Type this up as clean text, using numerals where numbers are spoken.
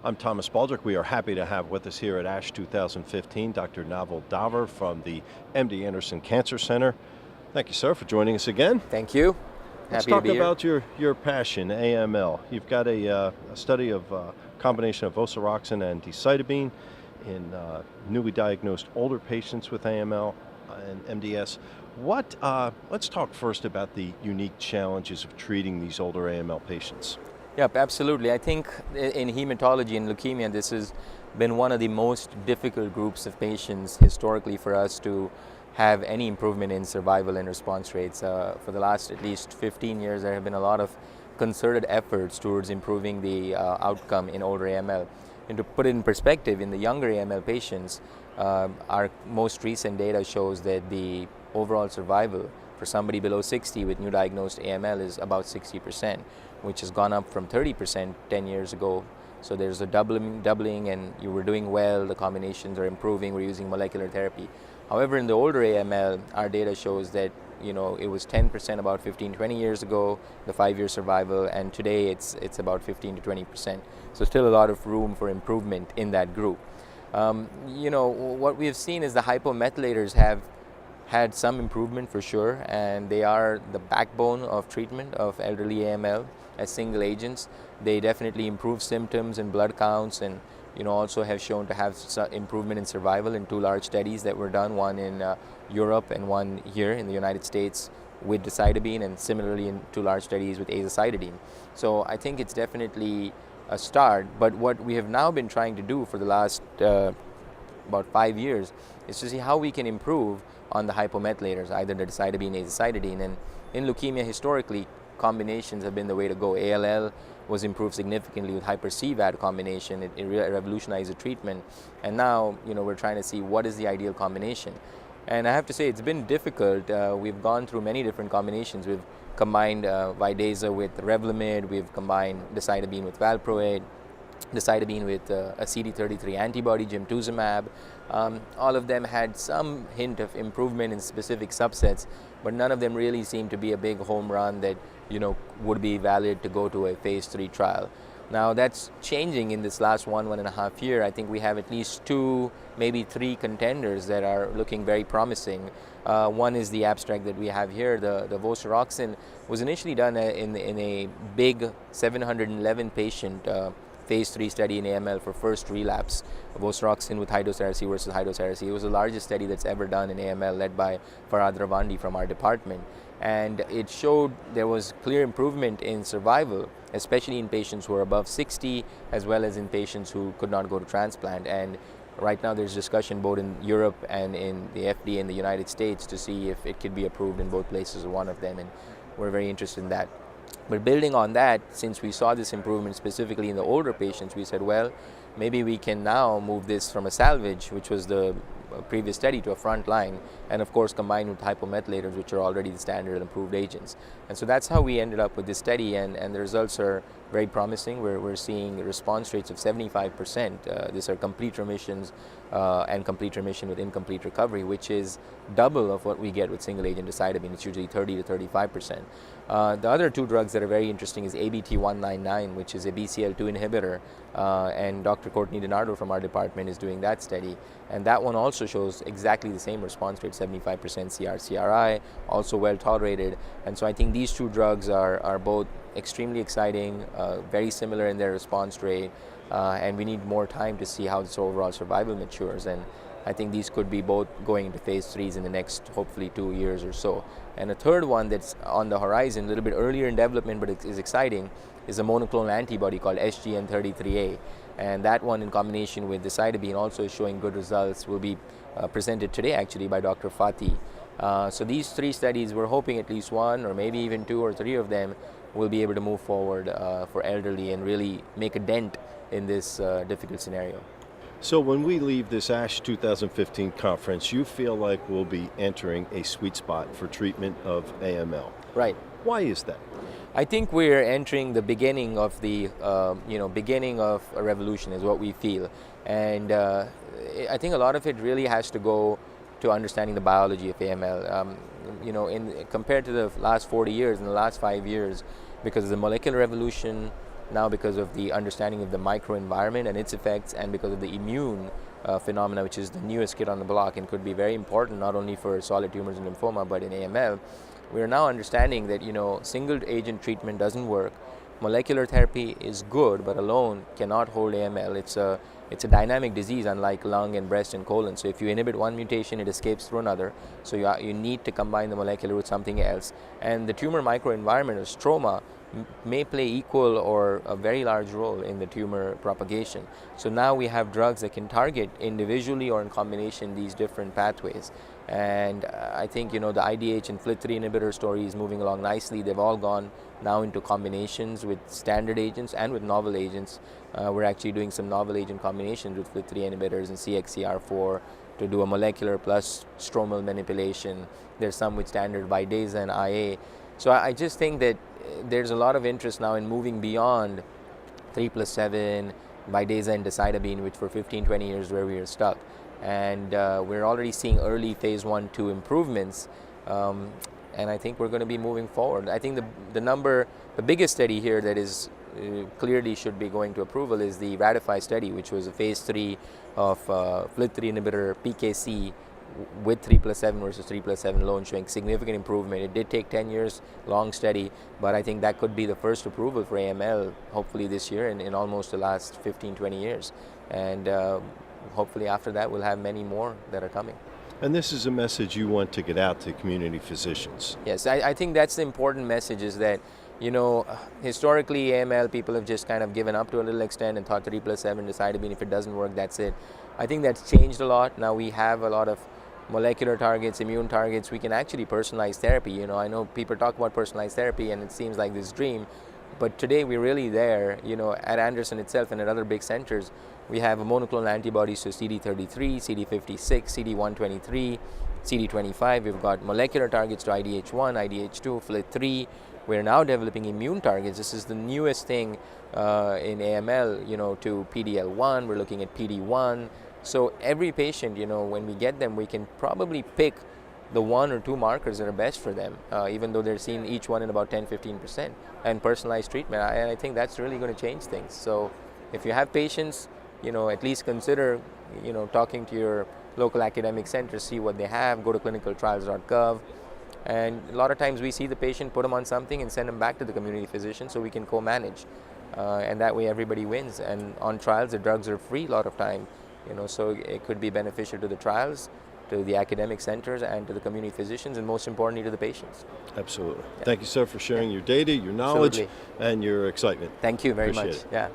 I'm Thomas Baldrick. We are happy to have with us here at ASH 2015 Dr. Naval Daver from the MD Anderson Cancer Center. Thank you, sir, for joining us again. Thank you. Let's Happy to talk be here. about your passion, AML. You've got a study of combination of vosaroxin and decitabine in newly diagnosed older patients with AML and MDS. Let's talk first about the unique challenges of treating these older AML patients. Yep, absolutely. I think in hematology and leukemia, this has been one of the most difficult groups of patients historically for us to have any improvement in survival and response rates. For the last at least 15 years, there have been a lot of concerted efforts towards improving the outcome in older AML. And to put it in perspective, in the younger AML patients, our most recent data shows that the overall survival for somebody below 60 with new diagnosed AML is about 60%, which has gone up from 30% 10 years ago. So there's a doubling, and you were doing well, the combinations are improving, we're using molecular therapy. However, in the older AML, our data shows that it was 10% about 15, 20 years ago, the 5-year survival, and today it's about 15 to 20%. So still a lot of room for improvement in that group. What we have seen is the hypomethylators have had some improvement for sure, and they are the backbone of treatment of elderly AML as single agents. They definitely improve symptoms and blood counts, and also have shown to have improvement in survival in 2 large studies that were done, one in Europe and one here in the United States with decitabine, and similarly in 2 large studies with azacitidine. So I think it's definitely a start, but what we have now been trying to do for the last about 5 years is to see how we can improve on the hypomethylators, either the decitabine, azacitidine. And in leukemia, historically, combinations have been the way to go. ALL was improved significantly with hyper-CVAD combination. It revolutionized the treatment. And now, we're trying to see what is the ideal combination. And I have to say, it's been difficult. We've gone through many different combinations. We've combined Vidaza with Revlimid. We've combined decitabine with Valproate, decitabine with a CD33 antibody, gemtuzumab. All of them had some hint of improvement in specific subsets, but none of them really seemed to be a big home run that would be valid to go to a phase 3 trial. Now that's changing in this last 1.5 year. I think we have at least 2, maybe 3 contenders that are looking very promising. One is the abstract that we have here. The vosaroxin was initially done in a big 711 patient phase 3 study in AML for first relapse, vosaroxin with high-dose Ara-C versus high-dose Ara-C. It was the largest study that's ever done in AML, led by Farhad Ravandi from our department. And it showed there was clear improvement in survival, especially in patients who are above 60, as well as in patients who could not go to transplant. And right now there's discussion both in Europe and in the FDA in the United States to see if it could be approved in both places or one of them, and we're very interested in that. But building on that, since we saw this improvement specifically in the older patients, we said, well, maybe we can now move this from a salvage, which was the previous study, to a front line, and of course combine with hypomethylators, which are already the standard and approved agents. And so that's how we ended up with this study, and the results are very promising. We're seeing response rates of 75%. These are complete remissions and complete remission with incomplete recovery, which is double of what we get with single agent decitabine. It's usually 30 to 35%. The other 2 drugs that are very interesting is ABT-199, which is a BCL2 inhibitor, and Dr. Courtney DiNardo from our department is doing that study. And that one also shows exactly the same response rate, 75% CR/CRi, also well tolerated. And so I think these 2 drugs are both extremely exciting, very similar in their response rate, and we need more time to see how this overall survival matures. And I think these could be both going into phase 3s in the next, hopefully, 2 years or so. And a third one that's on the horizon, a little bit earlier in development, but it is exciting, is a monoclonal antibody called SGN33A. And that one, in combination with decitabine, also is showing good results. Will be presented today, actually, by Dr. Fatih. So these 3 studies, we're hoping at least 1 or maybe even 2 or 3 of them will be able to move forward for elderly and really make a dent in this difficult scenario. So when we leave this ASH 2015 conference, you feel like we'll be entering a sweet spot for treatment of AML. Right. Why is that? I think we're entering the beginning of the beginning of a revolution is what we feel, and I think a lot of it really has to go to understanding the biology of AML. Compared to the last 40 years, in the last 5 years, because of the molecular revolution, now because of the understanding of the microenvironment and its effects, and because of the immune phenomena, which is the newest kid on the block and could be very important not only for solid tumors and lymphoma but in AML. We are now understanding that single agent treatment doesn't work. Molecular therapy is good, but alone cannot hold AML. It's a dynamic disease, unlike lung and breast and colon. So if you inhibit one mutation, it escapes through another. So you need to combine the molecular with something else. And the tumor microenvironment or stroma may play equal or a very large role in the tumor propagation. So now we have drugs that can target individually or in combination these different pathways. And I think the IDH and FLT3 inhibitor story is moving along nicely. They've all gone now into combinations with standard agents and with novel agents. We're actually doing some novel agent combinations with FLT3 inhibitors and CXCR4 to do a molecular plus stromal manipulation. There's some with standard Vidasa and IA. So I just think that there's a lot of interest now in moving beyond 3+7, Vidasa and decitabine, which for 15-20 years where we are stuck. And we're already seeing early phase 1-2 improvements. And I think we're going to be moving forward. I think the biggest study here that is clearly should be going to approval is the Ratify study, which was a phase 3 of FLT3 inhibitor PKC with 3+7 versus 3+7 alone, showing significant improvement. It did take 10 years, long study, but I think that could be the first approval for AML, hopefully this year, and in almost the last 15-20 years. And hopefully after that we'll have many more that are coming. And this is a message you want to get out to community physicians. Yes, I think that's the important message, is that historically AML people have just kind of given up to a little extent and thought 3+7 decitabine, if it doesn't work, that's it. I think that's changed a lot. Now we have a lot of molecular targets, immune targets. We can actually personalize therapy. I know people talk about personalized therapy and it seems like this dream, but today we're really there. At Anderson itself and at other big centers, we have a monoclonal antibodies to CD33, CD56, CD123, CD25. We've got molecular targets to IDH1, IDH2, FLT3. We're now developing immune targets. This is the newest thing in AML, to PD-L1. We're looking at PD-1. So every patient, when we get them, we can probably pick the 1 or 2 markers that are best for them, even though they're seen each one in about 10-15%, and personalized treatment. And I think that's really going to change things. So if you have patients, at least consider, talking to your local academic center, see what they have, go to clinicaltrials.gov. And a lot of times we see the patient, put them on something and send them back to the community physician so we can co-manage. And that way everybody wins. And on trials, the drugs are free a lot of time, so it could be beneficial to the trials, to the academic centers, and to the community physicians, and most importantly to the patients. Absolutely. Yeah. Thank you, sir, for sharing your data, your knowledge, Absolutely. and your excitement. Thank you very Appreciate much. it. Yeah.